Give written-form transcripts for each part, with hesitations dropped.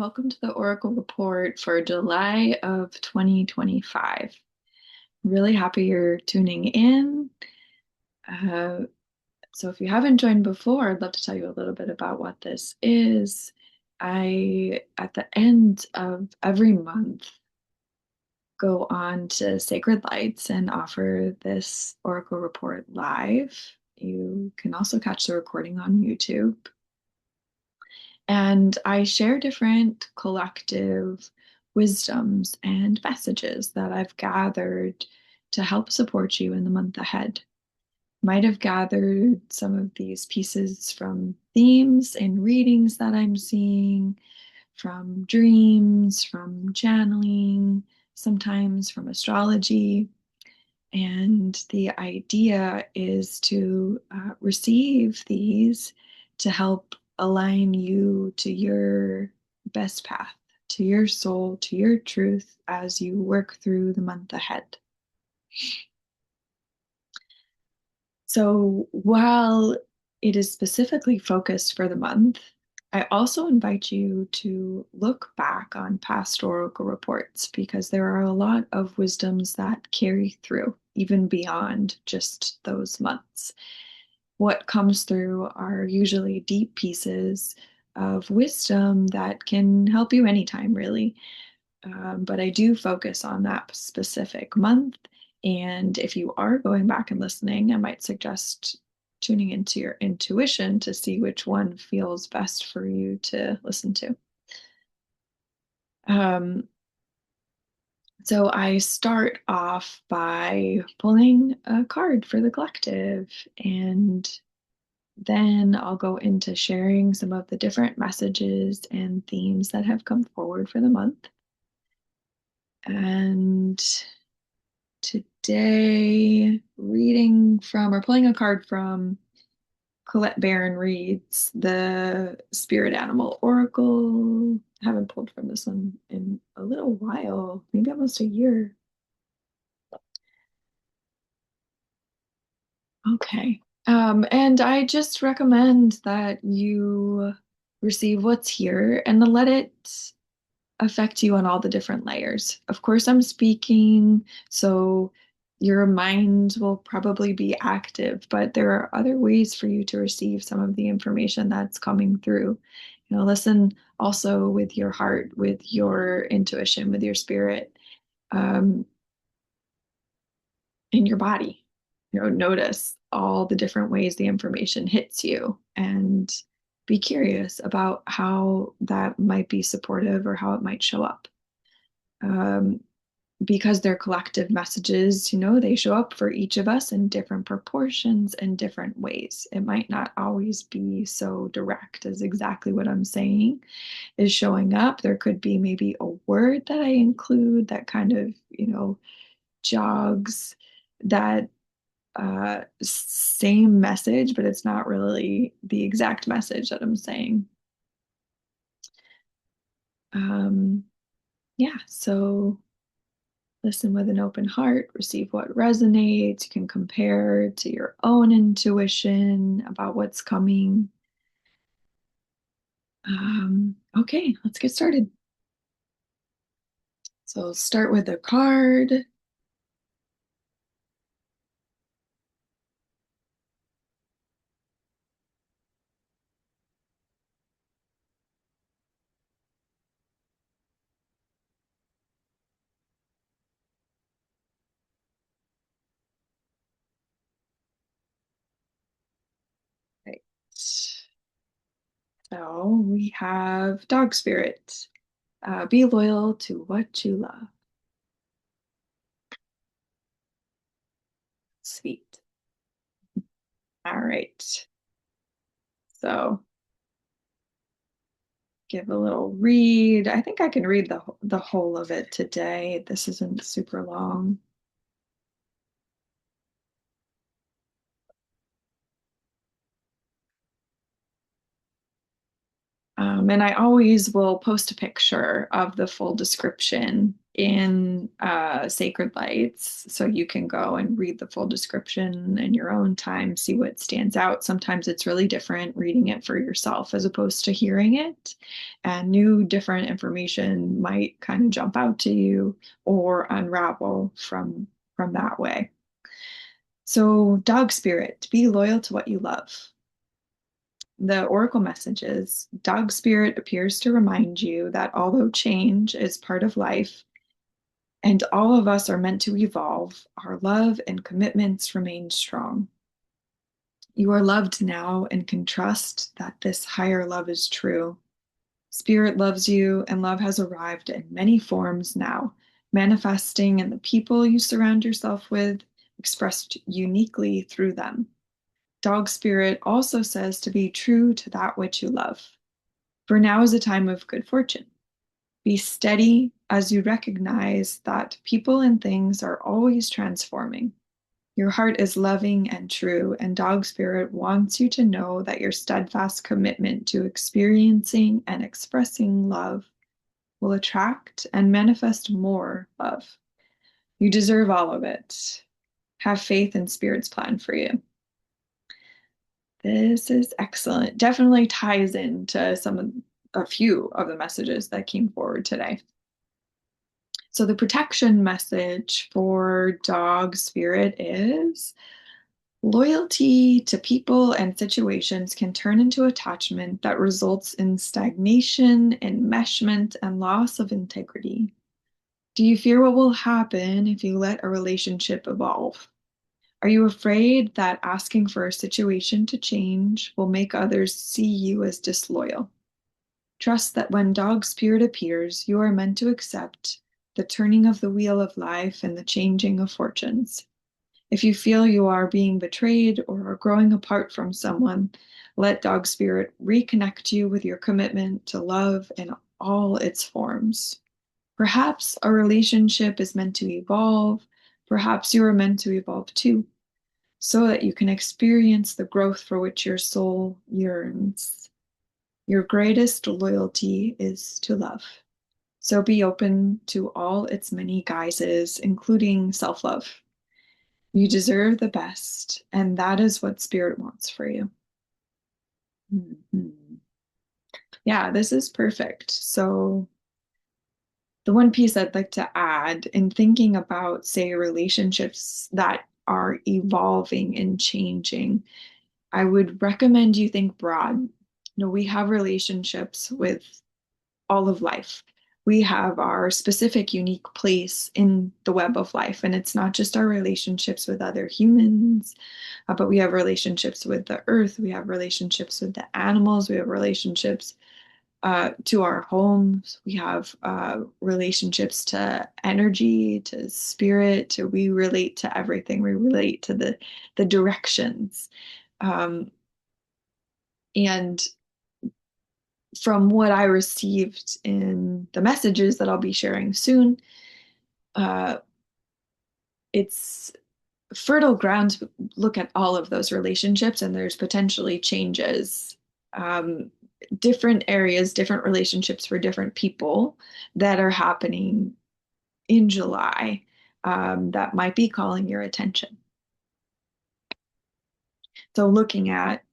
welcome to the Oracle report for July of 2025. Really happy you're tuning in. Uh, so, if you haven't joined before, I'd love to tell you a little bit about what this is. At the end of every month, go on to Sacred Lights and offer this Oracle report live. You can also catch the recording on YouTube. And I share different collective wisdoms and messages that I've gathered to help support you in the month ahead. Might have gathered some of these pieces from themes and readings that I'm seeing, from dreams, from channeling, sometimes from astrology. And the idea is to receive these to help align you to your best path, to your soul, to your truth as you work through the month ahead. So while it is specifically focused for the month, I also invite you to look back on past oracle reports because there are a lot of wisdoms that carry through, even beyond just those months. What comes through are usually deep pieces of wisdom that can help you anytime, really. But I do focus on that specific month. And if you are going back and listening, I might suggest tuning into your intuition to see which one feels best for you to listen to. Um, so I start off by pulling a card for the collective, and then I'll go into sharing some of the different messages and themes that have come forward for the month. And today, reading from or pulling a card from Colette Baron reads the Spirit Animal Oracle. I haven't pulled from this one in a little while, maybe almost a year. Okay. And I just recommend that you receive what's here and to let it affect you on all the different layers. Of course, I'm speaking, so your mind will probably be active, but there are other ways for you to receive some of the information that's coming through. Listen also with your heart, with your intuition, with your spirit, um, in your body. Notice all the different ways the information hits you and be curious about how that might be supportive or how it might show up. Um, because they're collective messages, they show up for each of us in different proportions and different ways. It might not always be so direct as exactly what I'm saying is showing up. There could be maybe a word that I include that kind of, jogs that same message, but it's not really the exact message that I'm saying. Um, yeah, so listen with an open heart, receive what resonates. You can compare to your own intuition about what's coming. Okay, let's get started. So start with a card. Right. So we have Dog Spirit. Be loyal to what you love. Sweet. All right. So give a little read. I think I can read the whole of it today. This isn't super long. And I always will post a picture of the full description in Sacred Lights, so you can go and read the full description in your own time, see what stands out. Sometimes it's really different reading it for yourself as opposed to hearing it, and new different information might kind of jump out to you or unravel from that way. So, dog spirit, be loyal to what you love. The oracle messages, dog spirit appears to remind you that although change is part of life, and all of us are meant to evolve, our love and commitments remain strong. You are loved now and can trust that this higher love is true. Spirit loves you, and love has arrived in many forms now, manifesting in the people you surround yourself with, expressed uniquely through them. Dog spirit also says to be true to that which you love. For now is a time of good fortune. Be steady as you recognize that people and things are always transforming. Your heart is loving and true, and dog spirit wants you to know that your steadfast commitment to experiencing and expressing love will attract and manifest more love. You deserve all of it. Have faith in Spirit's plan for you. This is excellent. Definitely ties into a few of the messages that came forward today. So the protection message for dog spirit is loyalty to people and situations can turn into attachment that results in stagnation, enmeshment, and loss of integrity. Do you fear what will happen if you let a relationship evolve? Are you afraid that asking for a situation to change will make others see you as disloyal? Trust that when dog spirit appears, you are meant to accept the turning of the wheel of life and the changing of fortunes. If you feel you are being betrayed or are growing apart from someone, let dog spirit reconnect you with your commitment to love in all its forms. Perhaps a relationship is meant to evolve. Perhaps you are meant to evolve too, so that you can experience the growth for which your soul yearns. Your greatest loyalty is to love. So be open to all its many guises, including self love. You deserve the best, and that is what Spirit wants for you. Mhm. Yeah, this is perfect. So, the one piece I'd like to add in thinking about, say, relationships that are evolving and changing, I would recommend you think broad. We have relationships with all of life. We have our specific, unique place in the web of life. And it's not just our relationships with other humans, but we have relationships with the earth. We have relationships with the animals. We have relationships to our homes. We have relationships to energy, to spirit. We relate to everything. We relate to the directions. Um, and from what I received in the messages that I'll be sharing soon, uh, it's fertile ground to look at all of those relationships, and there's potentially changes, um, different areas, different relationships for different people that are happening in July, that might be calling your attention. So looking at,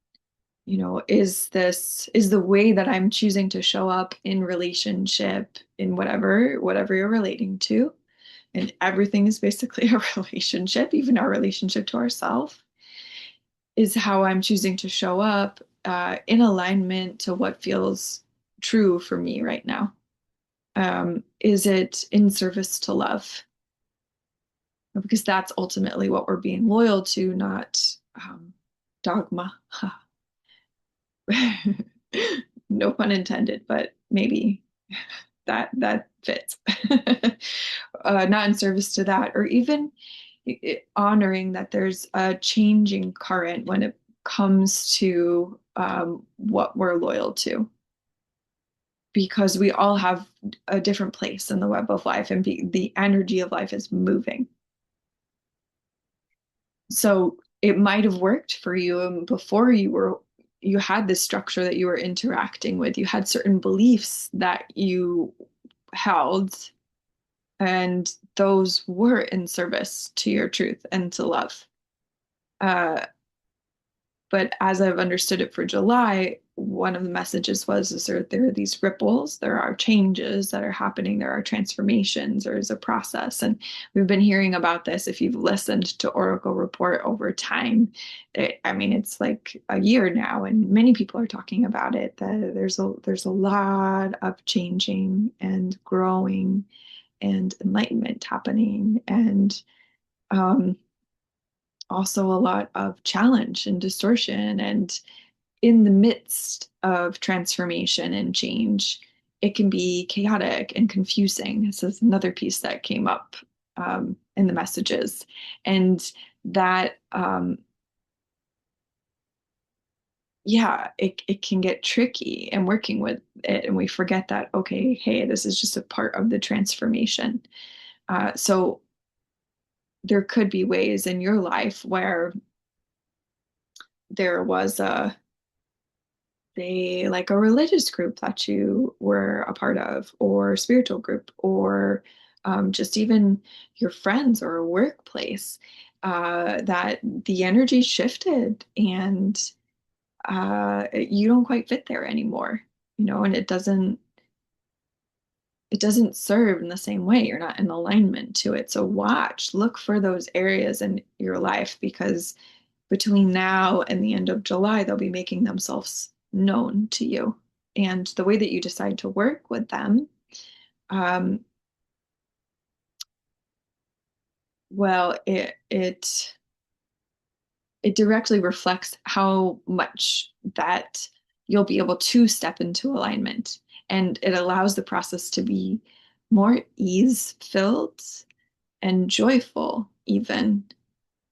is the way that I'm choosing to show up in relationship in whatever you're relating to, and everything is basically a relationship, even our relationship to ourselves, is how I'm choosing to show up in alignment to what feels true for me right now. Is it in service to love? Because that's ultimately what we're being loyal to, not dogma. No pun intended, but maybe that fits. Not in service to that, or even honoring that there's a changing current when it comes to what we're loyal to, because we all have a different place in the web of life, and the energy of life is moving. So it might have worked for you before you had this structure that you were interacting with. You had certain beliefs that you held, And those were in service to your truth and to love. Uh, but as I've understood it for July, one of the messages was is there are these ripples, there are changes that are happening, there are transformations, there is a process. And we've been hearing about this. If you've listened to Oracle Report over time, I mean, it's like a year now, and many people are talking about it. That there's a lot of changing and growing and enlightenment happening, and um, also a lot of challenge and distortion. And in the midst of transformation and change, it can be chaotic and confusing. This is another piece that came up in the messages. And that, yeah, it can get tricky and working with it. And we forget that, okay, hey, this is just a part of the transformation. So there could be ways in your life where there was a say like a religious group that you were a part of, or spiritual group, or just even your friends or a workplace, that the energy shifted and you don't quite fit there anymore, and it doesn't serve in the same way. You're not in alignment to it. So look for those areas in your life, because between now and the end of July, they'll be making themselves known to you. And the way that you decide to work with them, um, well, it directly reflects how much that you'll be able to step into alignment. And it allows the process to be more ease filled and joyful, even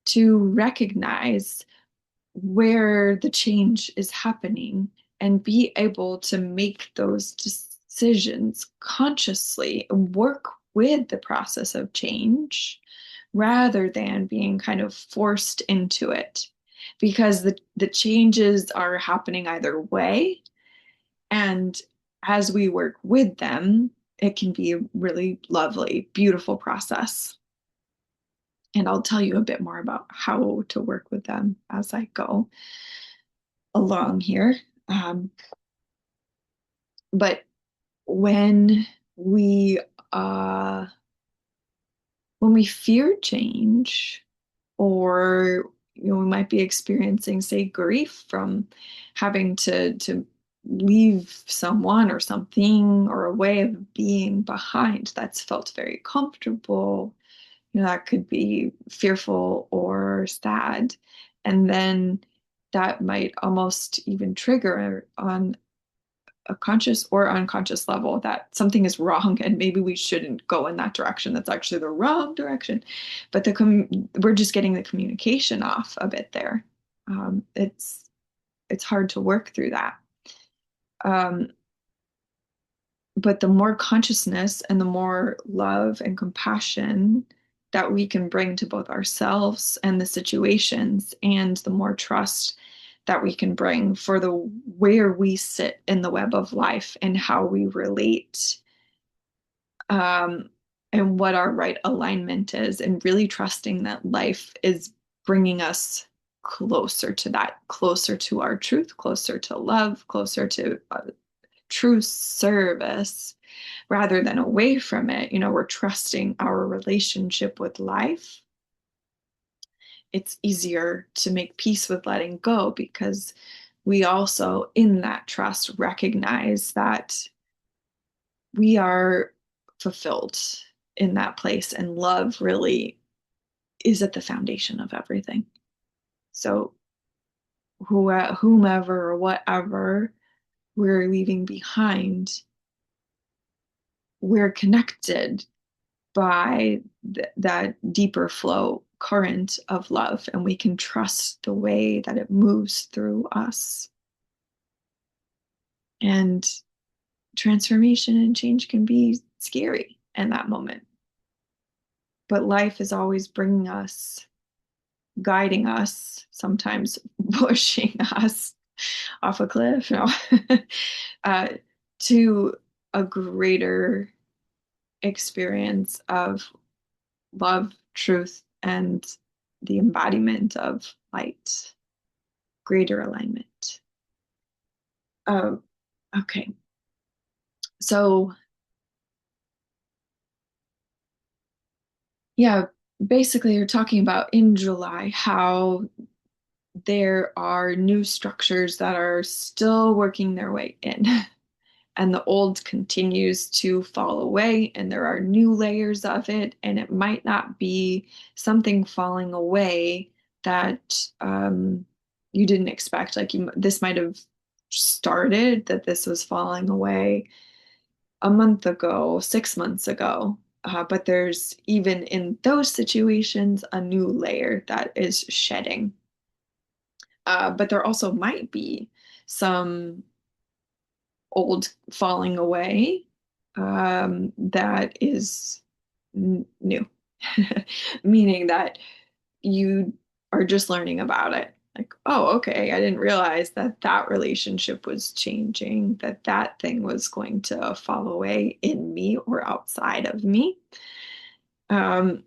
to recognize where the change is happening and be able to make those decisions consciously and work with the process of change rather than being kind of forced into it, because the changes are happening either way. And as we work with them, it can be a really lovely, beautiful process. And I'll tell you a bit more about how to work with them as I go along here. Um, but when we uh, when we fear change, or we might be experiencing, say, grief from having to leave someone or something or a way of being behind that's felt very comfortable, that could be fearful or sad. And then that might almost even trigger on a conscious or unconscious level that something is wrong and maybe we shouldn't go in that direction. That's actually the wrong direction. But we're just getting the communication off a bit there. It's hard to work through that. Um, but the more consciousness and the more love and compassion that we can bring to both ourselves and the situations, and the more trust that we can bring for the where we sit in the web of life and how we relate, um, and what our right alignment is, and really trusting that life is bringing us closer to that, closer to our truth, closer to love, closer to true service rather than away from it. We're trusting our relationship with life. It's easier to make peace with letting go, because we also, in that trust, recognize that we are fulfilled in that place, and love really is at the foundation of everything. So, whomever or whatever we're leaving behind, we're connected by that deeper flow current of love, and we can trust the way that it moves through us. And transformation and change can be scary in that moment, but life is always bringing us, guiding us, sometimes pushing us off a cliff, no, uh, to a greater experience of love, truth, and the embodiment of light, greater alignment. Um, okay, so yeah, basically, you're talking about in July how there are new structures that are still working their way in. And the old continues to fall away, and there are new layers of it, and it might not be something falling away that you didn't expect. Like this might have started that this was falling away a month ago, 6 months ago. But there's even in those situations a new layer that is shedding. But there also might be some old falling away that is new, meaning that you are just learning about it. Like, oh, okay, I didn't realize that that relationship was changing, that that thing was going to fall away in me or outside of me. Um,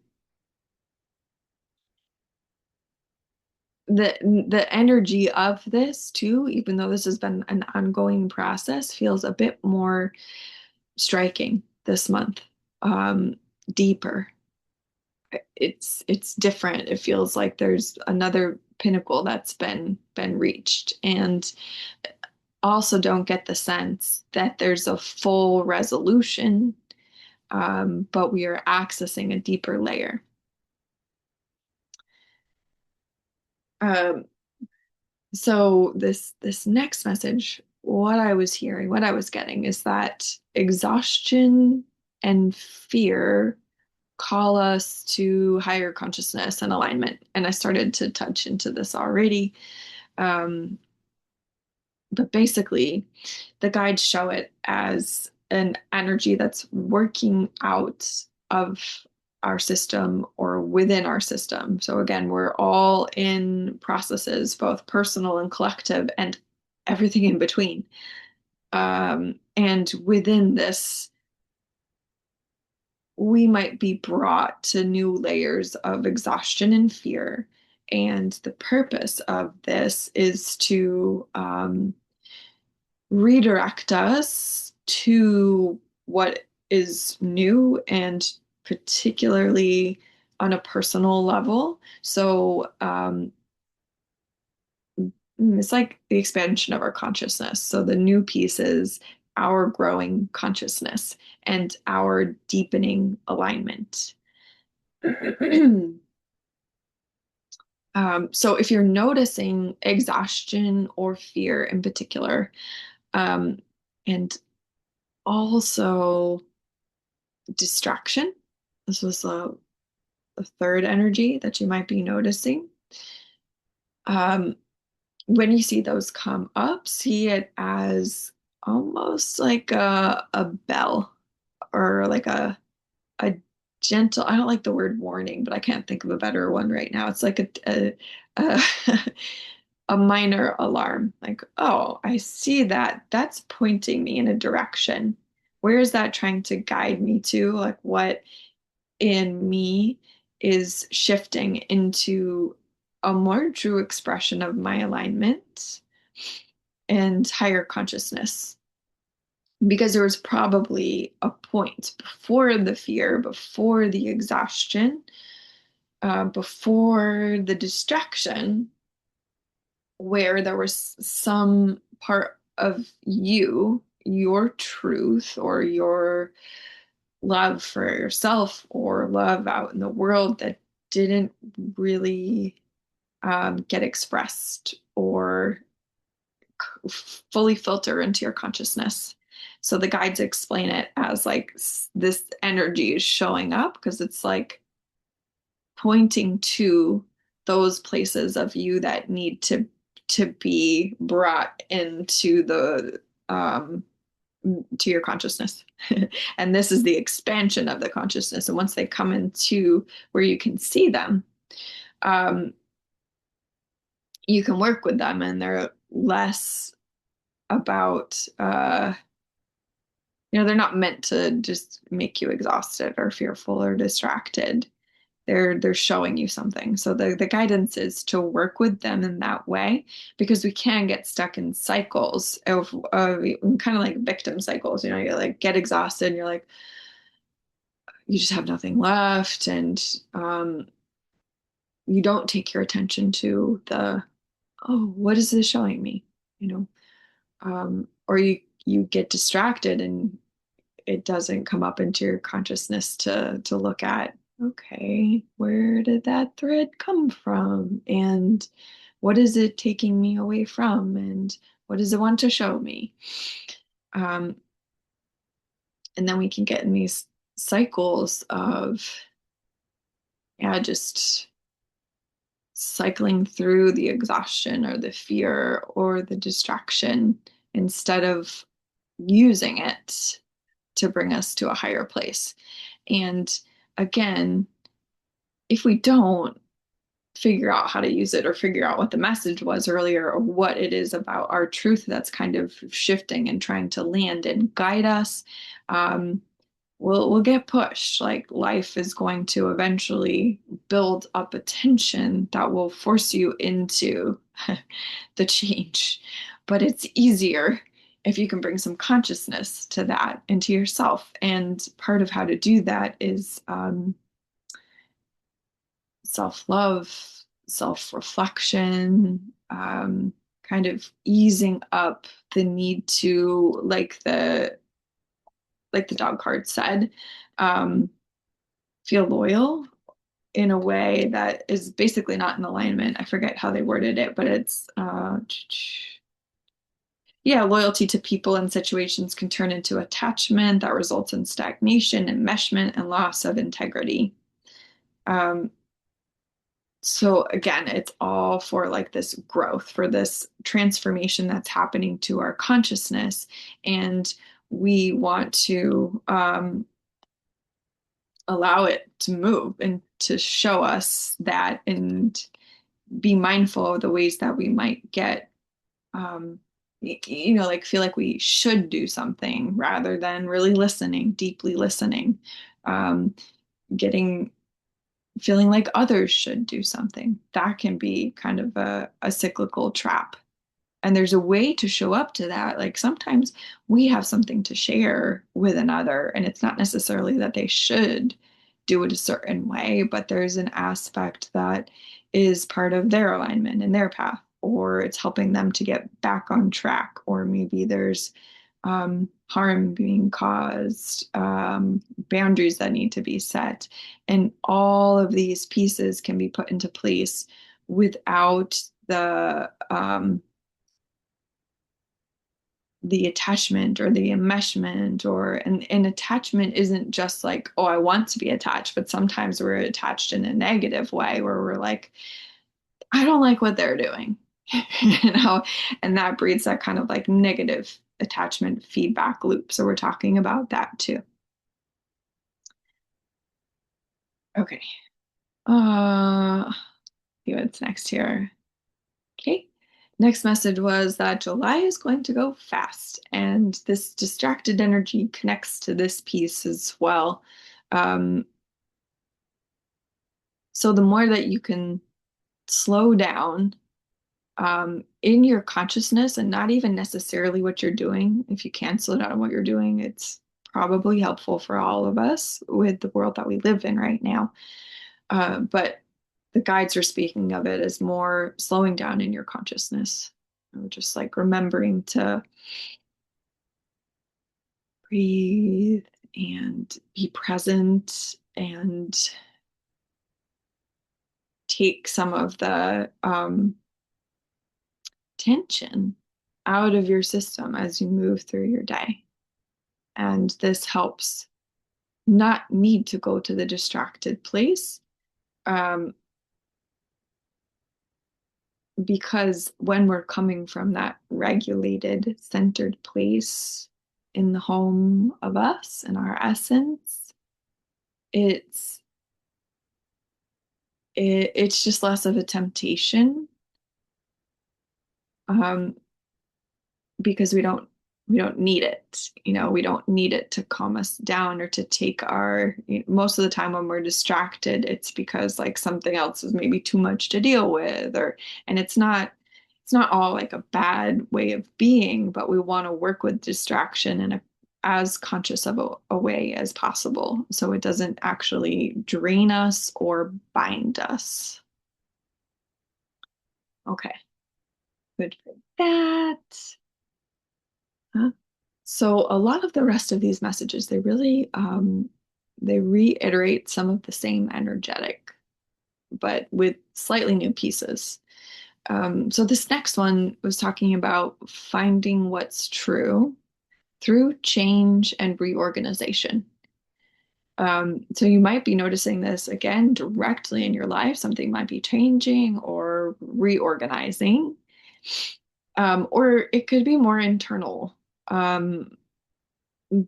the energy of this too, even though this has been an ongoing process, feels a bit more striking this month, um, deeper. It's different. It feels like there's another pinnacle that's been reached, and also don't get the sense that there's a full resolution, but we are accessing a deeper layer. Um, so this next message, what I was hearing, what I was getting is that exhaustion and fear call us to higher consciousness and alignment. And I started to touch into this already. Um, but basically, the guides show it as an energy that's working out of our system or within our system. So again, we're all in processes, both personal and collective, and everything in between. And within this, we might be brought to new layers of exhaustion and fear. And the purpose of this is to redirect us to what is new and particularly on a personal level. So it's like the expansion of our consciousness. So the new piece is our growing consciousness and our deepening alignment. So if you're noticing exhaustion or fear in particular, um, and also distraction, this was a third energy that you might be noticing. Um, when you see those come up, see it as almost like a bell or like a gentle, I don't like the word warning, but I can't think of a better one right now. It's like a a minor alarm, like, oh, I see that. That's pointing me in a direction. Where is that trying to guide me to? Like, what in me is shifting into a more true expression of my alignment and higher consciousness? Because there was probably a point before the fear, before the exhaustion, before the distraction, where there was some part of you, your truth, or your love for yourself, or love out in the world that didn't really get expressed or fully filter into your consciousness. So the guides explain it as like this energy is showing up because it's like pointing to those places of you that need to be brought into the to your consciousness. And this is the expansion of the consciousness. And once they come into where you can see them, um, you can work with them, and they're less about they're not meant to just make you exhausted or fearful or distracted. They're showing you something. So the guidance is to work with them in that way, because we can get stuck in cycles of kind of like victim cycles. You like get exhausted and you're like, you just have nothing left, and you don't take your attention to the, oh, what is this showing me? You know, or you get distracted and it doesn't come up into your consciousness to look at, okay, where did that thread come from? And what is it taking me away from? And what does it want to show me? Um, and then we can get in these cycles of, yeah, just cycling through the exhaustion or the fear or the distraction instead of using it to bring us to a higher place. And again, if we don't figure out how to use it or figure out what the message was earlier or what it is about our truth that's kind of shifting and trying to land and guide us, um, we'll get pushed. Like life is going to eventually build up a tension that will force you into the change. But it's easier if you can bring some consciousness to that into yourself. And part of how to do that is self-love, self-reflection, kind of easing up the need to, like the dog card said, um, feel loyal in a way that is basically not in alignment. I forget how they worded it, but it's yeah, loyalty to people and situations can turn into attachment that results in stagnation, enmeshment, and loss of integrity. Um, so again, it's all for like this growth, for this transformation that's happening to our consciousness. And we want to allow it to move and to show us that, and be mindful of the ways that we might get um like feel like we should do something rather than really listening, deeply listening, um getting feeling like others should do something. That can be kind of a cyclical trap. And there's a way to show up to that. Like sometimes we have something to share with another, and it's not necessarily that they should do it a certain way, but there's an aspect that is part of their alignment and their path, or it's helping them to get back on track, or maybe there's harm being caused, boundaries that need to be set. And all of these pieces can be put into place without the attachment or the enmeshment, or and attachment isn't just like, oh, I want to be attached, but sometimes we're attached in a negative way where we're like, I don't like what they're doing. you know and that breeds that kind of like negative attachment feedback loop. So we're talking about that too. Okay. See what's next here. Okay. Next message was that July is going to go fast, and this distracted energy connects to this piece as well. Um, so the more that you can slow down in your consciousness, and not even necessarily what you're doing. If you can slow down what you're doing, it's probably helpful for all of us with the world that we live in right now. But the guides are speaking of it as more slowing down in your consciousness, just like remembering to breathe and be present and take some of the tension out of your system as you move through your day. And this helps not need to go to the distracted place, um, because when we're coming from that regulated, centered place in the home of us and our essence, it's it's just less of a temptation, um, because we don't need it. We don't need it to calm us down or to take most of the time when we're distracted, it's because like something else is maybe too much to deal with, and it's not all like a bad way of being, but we want to work with distraction in as conscious of a way as possible so it doesn't actually drain us or bind us. Okay, good for that. Huh? So a lot of the rest of these messages, they reiterate some of the same energetic, but with slightly new pieces. So this next one was talking about finding what's true through change and reorganization. So you might be noticing this again directly in your life. Something might be changing or reorganizing, or it could be more internal. Um,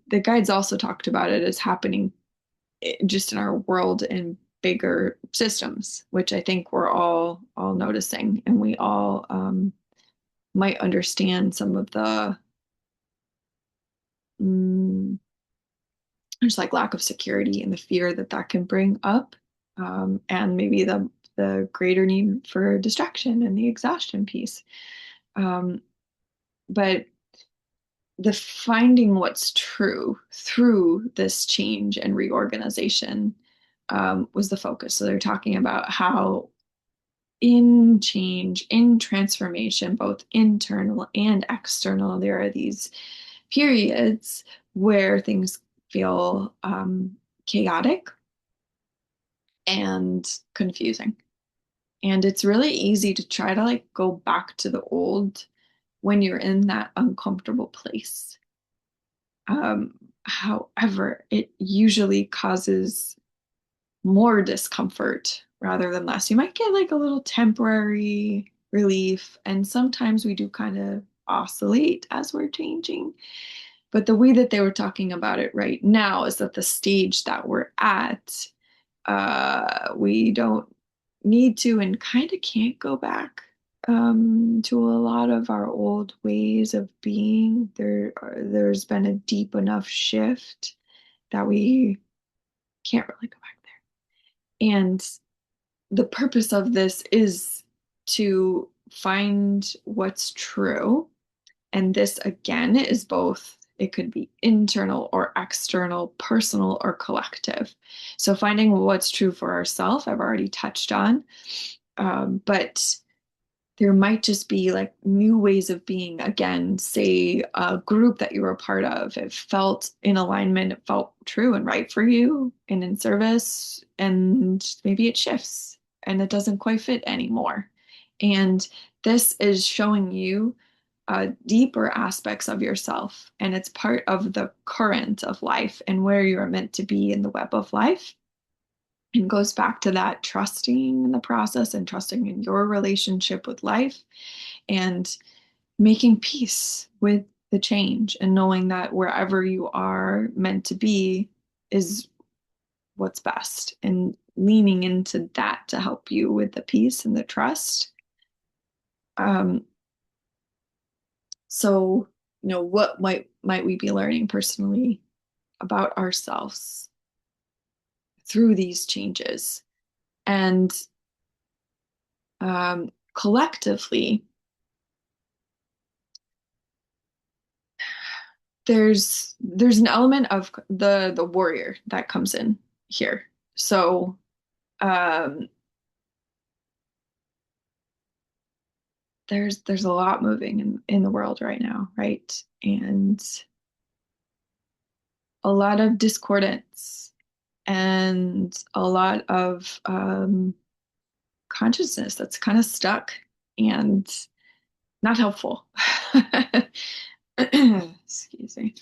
the guides also talked about it as happening just in our world in bigger systems, which I think we're all noticing, and we all might understand some of the mm, there's like lack of security and the fear that that can bring up, and maybe the greater need for distraction and the exhaustion piece. Um, but the finding what's true through this change and reorganization was the focus. So they're talking about how in change, in transformation, both internal and external, there are these periods where things feel chaotic and confusing. And it's really easy to try to like go back to the old when you're in that uncomfortable place. However, it usually causes more discomfort rather than less. You might get like a little temporary relief, and sometimes we do kind of oscillate as we're changing. But the way that they were talking about it right now is that the stage that we're at, we don't need to and kind of can't go back to a lot of our old ways of being. There's been a deep enough shift that we can't really go back there. And the purpose of this is to find what's true. And this again is both, it could be internal or external, personal or collective. So finding what's true for ourselves, I've already touched on. But there might just be like new ways of being. Again, say a group that you were a part of, it felt in alignment, it felt true and right for you and in service, and maybe it shifts and it doesn't quite fit anymore. And this is showing you deeper aspects of yourself, and it's part of the current of life and where you're meant to be in the web of life, and goes back to that trusting in the process and trusting in your relationship with life and making peace with the change and knowing that wherever you are meant to be is what's best, and leaning into that to help you with the peace and the trust. Um, so, what might we be learning personally about ourselves through these changes? And collectively, there's an element of the warrior that comes in here. So um, there's a lot moving in the world right now, right? And a lot of discordance and a lot of consciousness that's kind of stuck and not helpful. Excuse me.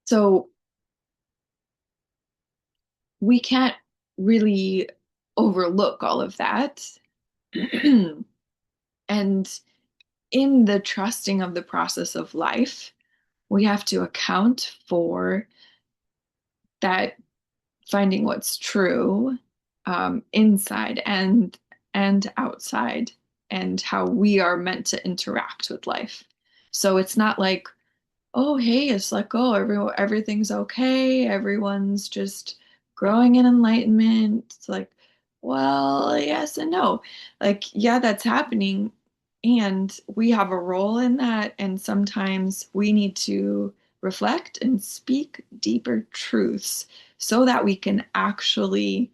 So we can't really overlook all of that. And in the trusting of the process of life, we have to account for that, finding what's true inside and outside, and how we are meant to interact with life. So it's not like, oh, hey, it's like, oh, everything's okay. Everyone's just growing in enlightenment. It's like, well, yes and no. Like, yeah, that's happening. And we have a role in that. And sometimes we need to reflect and speak deeper truths so that we can actually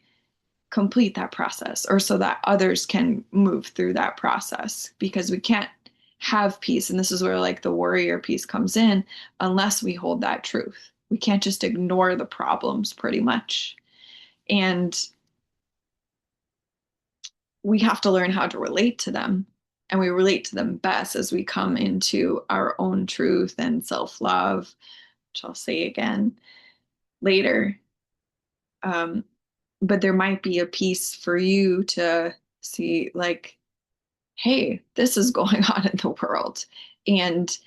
complete that process, or so that others can move through that process, because we can't have peace, and this is where like the warrior piece comes in, unless we hold that truth. We can't just ignore the problems pretty much, and we have to learn how to relate to them, and we relate to them best as we come into our own truth and self-love, which I'll say again later. um, but there might be a piece for you to see, like, hey, this is going on in the world, and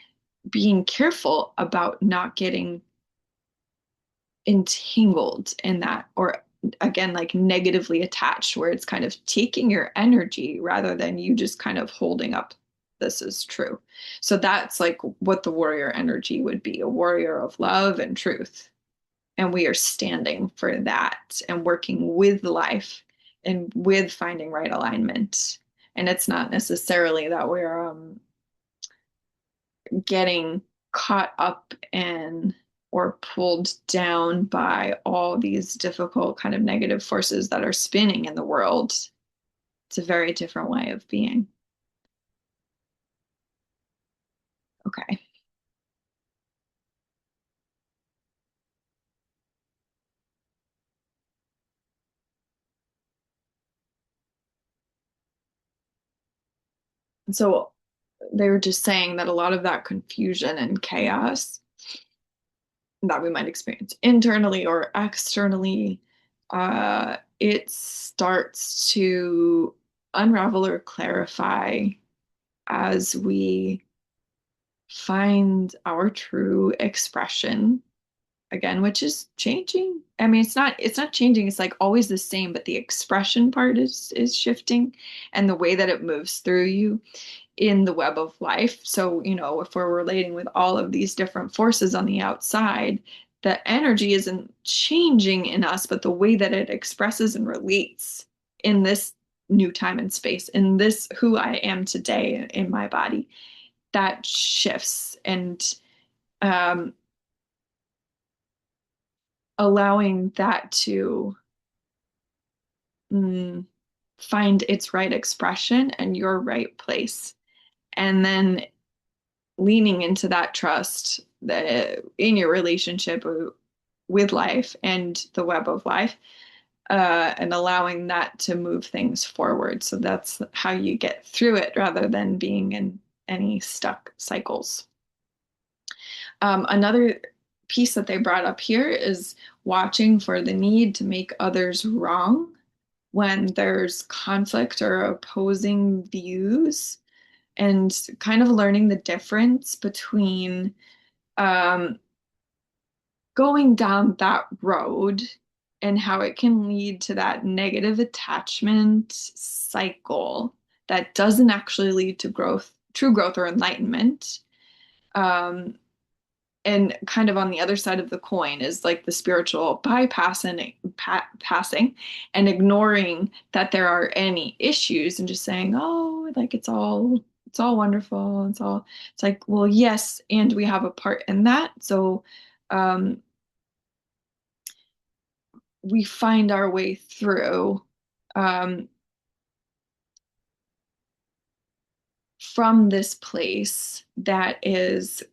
being careful about not getting entangled in that, or again, like negatively attached, where it's kind of taking your energy rather than you just kind of holding up, this is true. So that's like what the warrior energy would be, a warrior of love and truth. And we are standing for that and working with life and with finding right alignment. And it's not necessarily that we're getting caught up in or pulled down by all these difficult kind of negative forces that are spinning in the world. It's a very different way of being. Okay. So they were just saying that a lot of that confusion and chaos that we might experience internally or externally, it starts to unravel or clarify as we find our true expression again, which is changing. I mean, it's not changing, it's like always the same, but the expression part is shifting, and the way that it moves through you in the web of life. So, if we're relating with all of these different forces on the outside, the energy isn't changing in us, but the way that it expresses and relates in this new time and space, in this who I am today in my body, that shifts. And um, allowing that to mm, find its right expression and your right place. And then leaning into that trust that in your relationship with life and the web of life, and allowing that to move things forward. So that's how you get through it rather than being in any stuck cycles. Another piece that they brought up here is watching for the need to make others wrong when there's conflict or opposing views, and kind of learning the difference between um, going down that road and how it can lead to that negative attachment cycle that doesn't actually lead to growth, true growth or enlightenment. Um, and kind of on the other side of the coin is like the spiritual passing and ignoring that there are any issues and just saying, oh, like it's all wonderful, it's like, well, yes, and we have a part in that. So um we find our way through um from this place that is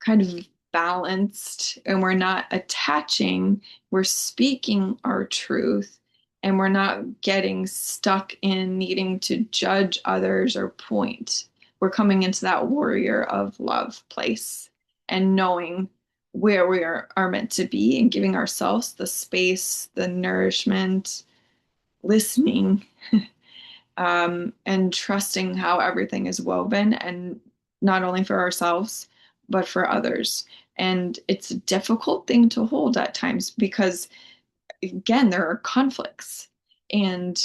kind of balanced, and we're not attaching, we're speaking our truth, and we're not getting stuck in needing to judge others or point. We're coming into that warrior of love place and knowing where we are meant to be, and giving ourselves the space, the nourishment, listening, and trusting how everything is woven, and not only for ourselves, but for others. And it's a difficult thing to hold at times because, again, there are conflicts. And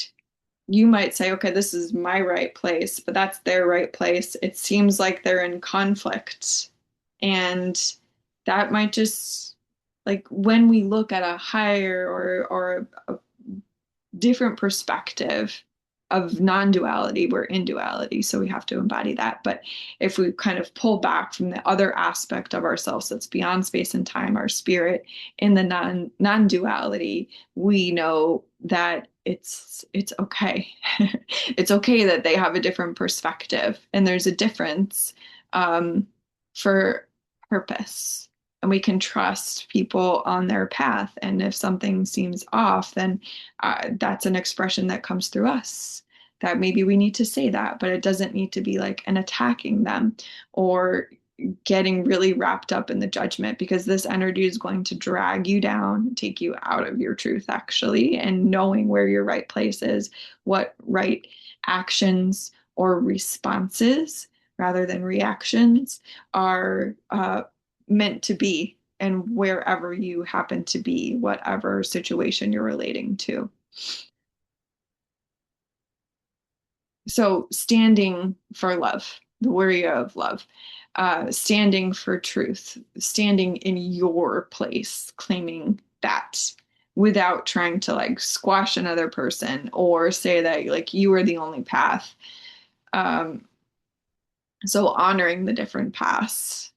you might say, okay, this is my right place, but that's their right place. It seems like they're in conflict. And that might just, like, when we look at a higher or a different perspective of non-duality, we're in duality, so we have to embody that. But if we kind of pull back from the other aspect of ourselves that's beyond space and time, our spirit, in the non-duality, we know that it's okay. It's okay that they have a different perspective, and there's a difference for purpose. And we can trust people on their path. And if something seems off, then that's an expression that comes through us. That maybe we need to say that, but it doesn't need to be like an attacking them or getting really wrapped up in the judgment, because this energy is going to drag you down, take you out of your truth, actually, and knowing where your right place is, what right actions or responses rather than reactions are meant to be, and wherever you happen to be, whatever situation you're relating to. So standing for love, the warrior of love, standing for truth, standing in your place, claiming that without trying to like squash another person or say that like you are the only path. Um, so honoring the different paths,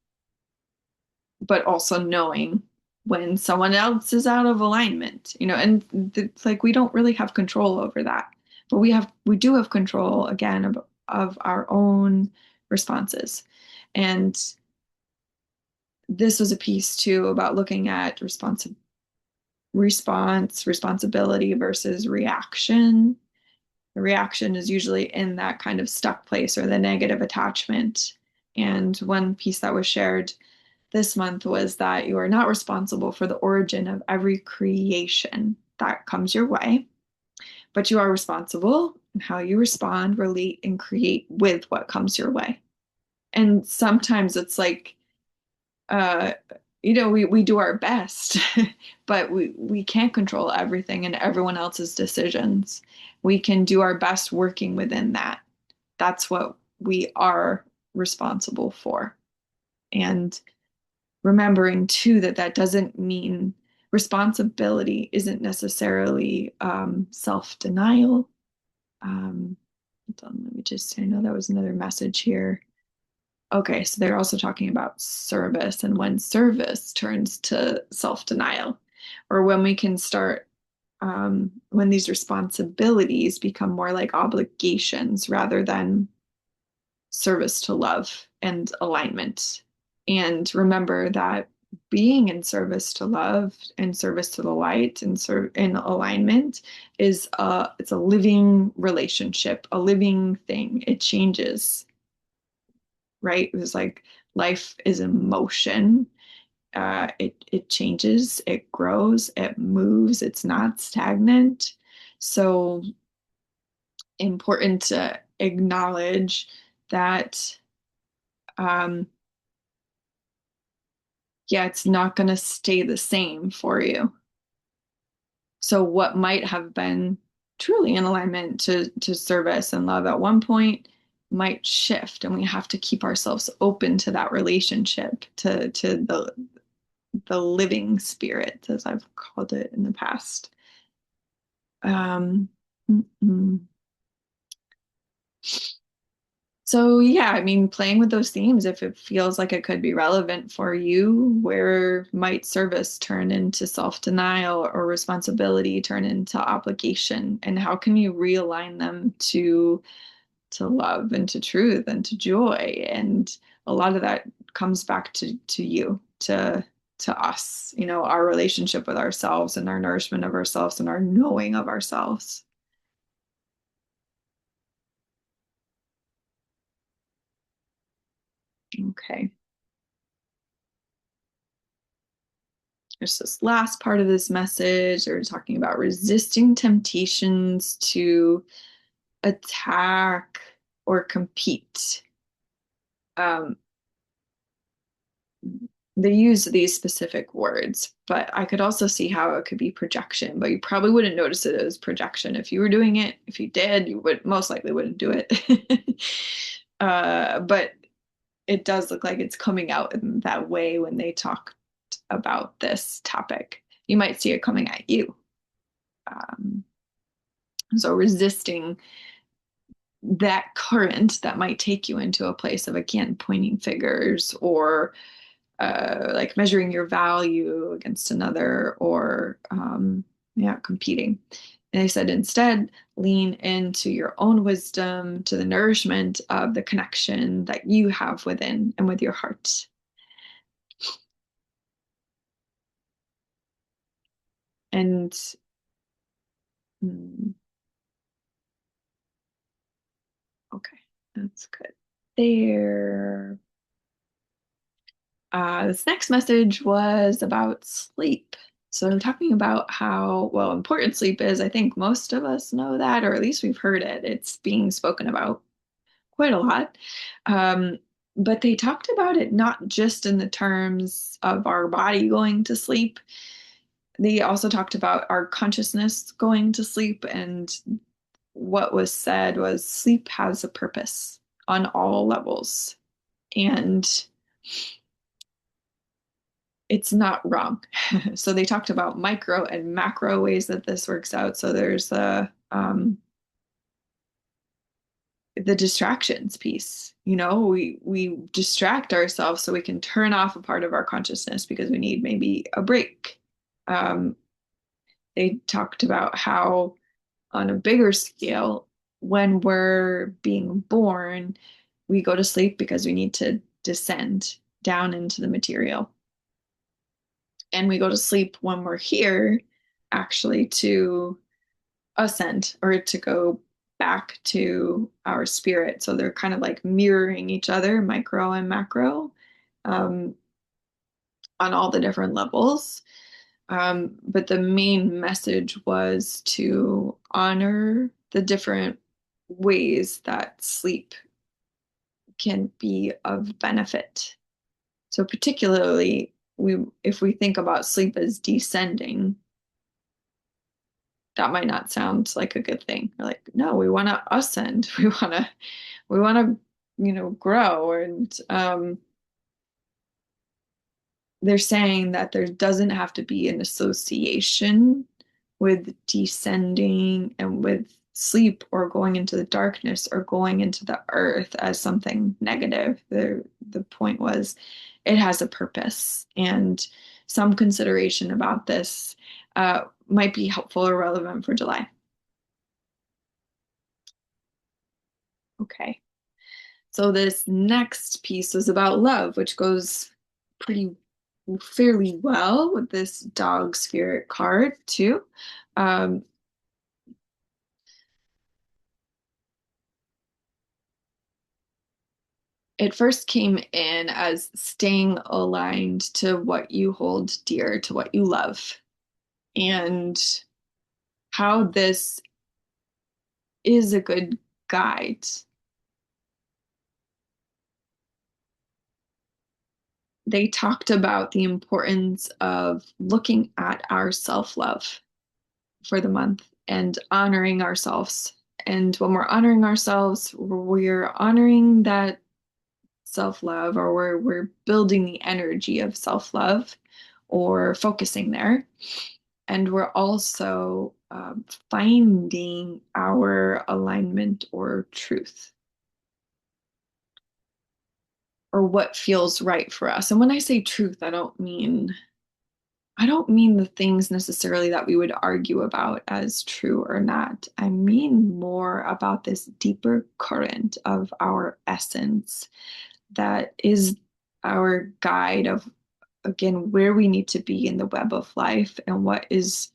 but also knowing when someone else is out of alignment, and it's like we don't really have control over that, but we do have control again of our own responses. And this was a piece too about looking at responsibility versus reaction. The reaction is usually in that kind of stuck place or the negative attachment. And one piece that was shared this month was that you are not responsible for the origin of every creation that comes your way, but you are responsible in how you respond, relate, and create with what comes your way. And sometimes it's like, uh, we do our best, but we can't control everything and everyone else's decisions. We can do our best working within that. That's what we are responsible for. And remembering too that that doesn't mean responsibility isn't necessarily self-denial. Hold on, let me just, I know that was another message here. Okay, so they're also talking about service and when service turns to self-denial, or when we can start, when these responsibilities become more like obligations rather than service to love and alignment. And remember that being in service to love and service to the light and in alignment is it's a living relationship, a living thing. It changes, right? It was like life is in motion. It changes, it grows, it moves, it's not stagnant. So important to acknowledge that um, yeah, it's not going to stay the same for you. So what might have been truly in alignment to service and love at one point might shift, and we have to keep ourselves open to that relationship, to the living spirit, as I've called it in the past. Um, mm, mm. So yeah, I mean, playing with those themes, if it feels like it could be relevant for you, where might service turn into self-denial or responsibility turn into obligation? And how can you realign them to love and to truth and to joy? And a lot of that comes back to you, to us, our relationship with ourselves and our nourishment of ourselves and our knowing of ourselves. Okay. There's this last part of this message. They're talking about resisting temptations to attack or compete. Um, they use these specific words, but I could also see how it could be projection, but you probably wouldn't notice it as projection if you were doing it. If you did, you would most likely wouldn't do it. But it does look like it's coming out in that way when they talk about this topic. You might see it coming at you. Um, so resisting that current that might take you into a place of, again, pointing fingers or like measuring your value against another or yeah, competing. And they said instead, lean into your own wisdom, to the nourishment of the connection that you have within and with your heart. And mm, okay, that's good. There. This next message was about sleep. So I'm talking about how, well, important sleep is. I think most of us know that, or at least we've heard it. It's being spoken about quite a lot. Um, but they talked about it not just in the terms of our body going to sleep. They also talked about our consciousness going to sleep. And what was said was sleep has a purpose on all levels. And it's not wrong. So they talked about micro and macro ways that this works out. So there's the distractions piece. You know, we distract ourselves so we can turn off a part of our consciousness because we need maybe a break. Um, they talked about how on a bigger scale, when we're being born, we go to sleep because we need to descend down into the material. And we go to sleep when we're here, actually, to ascend or to go back to our spirit. So they're kind of like mirroring each other, micro and macro, um, on all the different levels. But the main message was to honor the different ways that sleep can be of benefit. So particularly if we think about sleep as descending, that might not sound like a good thing. We're like, no, we want to ascend. We want to grow. And they're saying that there doesn't have to be an association with descending and with sleep or going into the darkness or going into the earth as something negative. The point was it has a purpose, and some consideration about this might be helpful or relevant for July. Okay. So this next piece was about love, which goes pretty fairly well with this dog spirit card too. Um, it first came in as staying aligned to what you hold dear, to what you love, and how this is a good guide. They talked about the importance of looking at our self-love for the month and honoring ourselves. And when we're honoring ourselves, we're honoring that self-love, or we're building the energy of self-love or focusing there. And we're also finding our alignment or truth or what feels right for us. And when I say truth, I don't mean the things necessarily that we would argue about as true or not. I mean more about this deeper current of our essence that is our guide of, again, where we need to be in the web of life and what is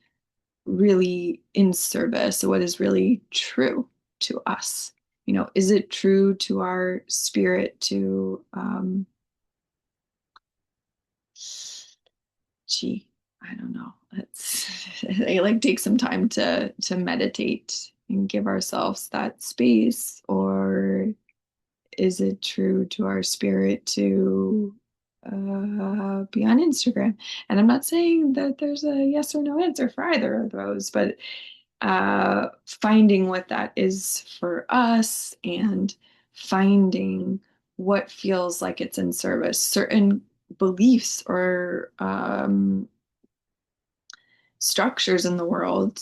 really in service, what is really true to us. Is it true to our spirit to gee, I don't know. It's I like take some time to meditate and give ourselves that space, or is it true to our spirit to Be on Instagram. And I'm not saying that there's a yes or no answer for either of those, but finding what that is for us and finding what feels like it's in service. Certain beliefs or structures in the world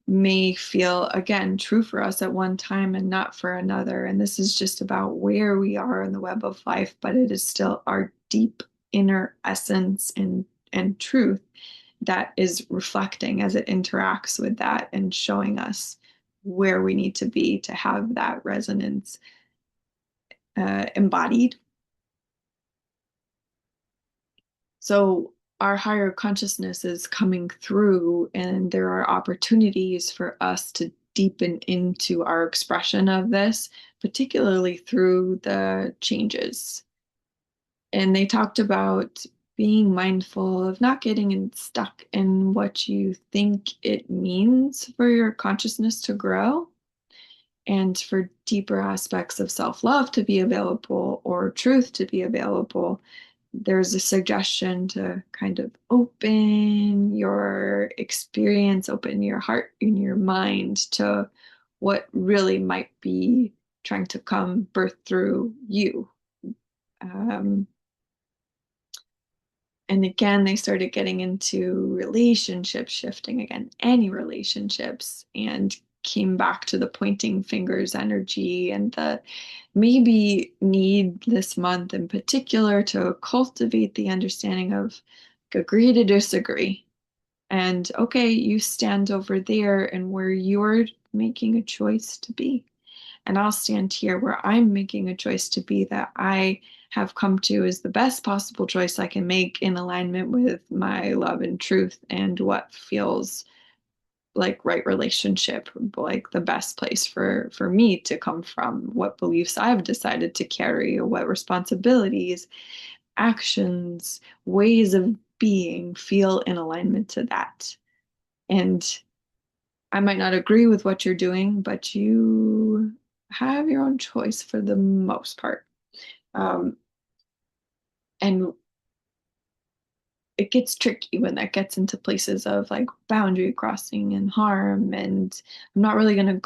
may feel, again, true for us at one time and not for another. And this is just about where we are in the web of life, but it is still our deep inner essence and truth that is reflecting as it interacts with that and showing us where we need to be to have that resonance embodied. So our higher consciousness is coming through, and there are opportunities for us to deepen into our expression of this, particularly through the changes. And they talked about being mindful of not stuck in what you think it means for your consciousness to grow and for deeper aspects of self love to be available or truth to be available. There's a suggestion to kind of open your experience, open your heart and your mind to what really might be trying to come birth through you. Um, and again, they started getting into relationship shifting again, any relationships, and came back to the pointing fingers energy and the maybe need this month in particular to cultivate the understanding of agree to disagree. And okay, you stand over there and where you're making a choice to be. And I'll stand here where I'm making a choice to be that I have come to is the best possible choice I can make in alignment with my love and truth and what feels like right relationship, like the best place for me to come from, what beliefs I've decided to carry, or what responsibilities, actions, ways of being feel in alignment to that. And I might not agree with what you're doing, but you have your own choice for the most part. Um, and it gets tricky when that gets into places of like boundary crossing and harm. And I'm not really going to